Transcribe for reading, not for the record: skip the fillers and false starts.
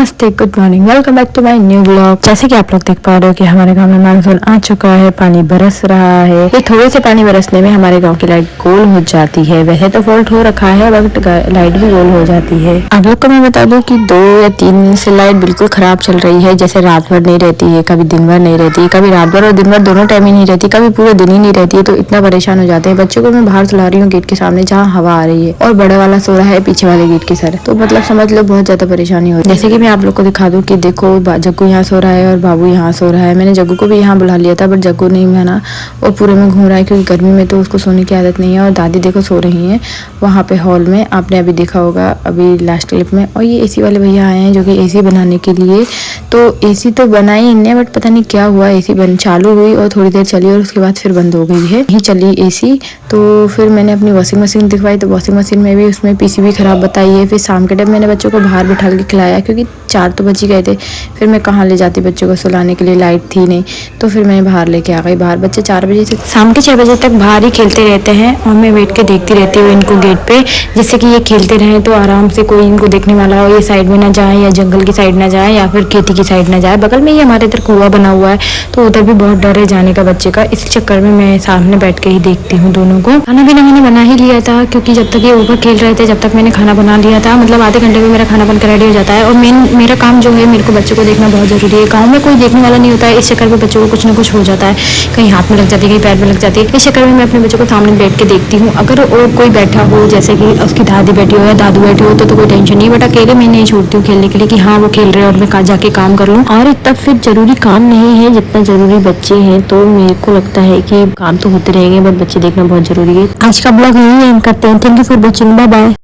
नमस्ते, good morning, welcome back to my new blog. जैसे कि आप लोग देख पा रहे हो कि हमारे गांव में मानसून आ चुका है, पानी बरस रहा है। ये थोड़े से पानी बरसने में हमारे गांव की लाइट गोल हो जाती है। वैसे तो फॉल्ट हो रखा है बट लाइट भी गोल हो जाती है। आप लोग को मैं बता दूं कि 2 या 3 दिन से लाइट बिल्कुल खराब चल रही है। जैसे रात भर नहीं रहती है, कभी दिन भर नहीं रहती है, कभी रात भर और दिन भर दोनों टाइम ही नहीं रहती, कभी पूरे दिन ही नहीं रहती है। तो इतना परेशान हो जाते हैं। बच्चों को मैं बाहर सुला रही हूँ गेट के सामने जहाँ हवा आ रही है, और बड़ा वाला सो रहा है पीछे वाले गेट के सर। तो मतलब समझ लो बहुत ज्यादा परेशानी हो रही है। जैसे कि मैं आप लोग को दिखा दूं कि देखो जग्गू यहाँ सो रहा है और बाबू यहाँ सो रहा है। मैंने जग्गू को भी यहाँ बुला लिया था बट जग्गू नहीं माना और पूरे में घूम रहा है, क्योंकि गर्मी में तो उसको सोने की आदत नहीं है। और दादी देखो सो रही हैं वहाँ पे हॉल में, आपने अभी देखा होगा अभी लास्ट क्लिप में। और ये एसी वाले भैया आए हैं जो कि एसी बनाने के लिए। तो एसी तो बनाई इनने बट पता नहीं क्या हुआ, एसी बन चालू हुई और थोड़ी देर चली और उसके बाद फिर बंद हो गई है, नहीं चली एसी। तो फिर मैंने अपनी वॉशिंग मशीन दिखवाई तो वॉशिंग मशीन में भी उसमें पीसीबी खराब बताई है। फिर शाम के टाइम मैंने बच्चों को बाहर बिठा के खिलाया, क्योंकि 4 तो बज ही गए थे। फिर मैं कहाँ ले जाती बच्चों को सुलाने के लिए, लाइट थी नहीं। तो फिर मैं बाहर लेके आ गई। बाहर बच्चे 4 बजे से शाम के 6 बजे तक बाहर ही खेलते रहते हैं और मैं बैठ के देखती रहती हूँ इनको गेट पे, जिससे कि ये खेलते रहें तो आराम से कोई इनको देखने वाला हो, ये साइड में ना जाए या जंगल की साइड ना जाए या फिर खेती की साइड ना जाए। बगल में ही हमारे इधर कुआं बना हुआ है तो उधर भी बहुत डर है जाने का बच्चे का। इस चक्कर में मैं सामने बैठ के ही देखती हूँ दोनों को। खाना पीना मैंने बना ही लिया था, क्योंकि जब तक ये ऊपर खेल रहे थे जब तक मैंने खाना बना लिया था। मतलब आधे घंटे में मेरा खाना बनकर रेडी हो जाता है। और मेरा काम जो है, मेरे को बच्चों को देखना बहुत जरूरी है। गाँव में कोई देखने वाला नहीं होता है, इस चक्कर में बच्चों को कुछ ना कुछ हो जाता है, कहीं हाथ में लग जाती है, कहीं पैर में लग जाती है। इस चक्कर में मैं अपने बच्चों को सामने बैठ के देखती हूँ। अगर और कोई बैठा हो, जैसे कि उसकी दादी बैठी हो या दादू बैठी हो, तो कोई टेंशन नहीं। बट अकेले मैं नहीं छोड़ती हूँ खेलने के लिए कि हाँ वो खेल रहे हैं और मैं कहाँ जाके काम कर लूँ। और इतना फिर जरूरी काम नहीं है जितना जरूरी बच्चे हैं। तो मेरे को लगता है कि काम तो होते रहेंगे बट बच्चे देखना बहुत जरूरी है। आज का ब्लॉग यही एंड करते हैं। Thank you for watching, bye bye.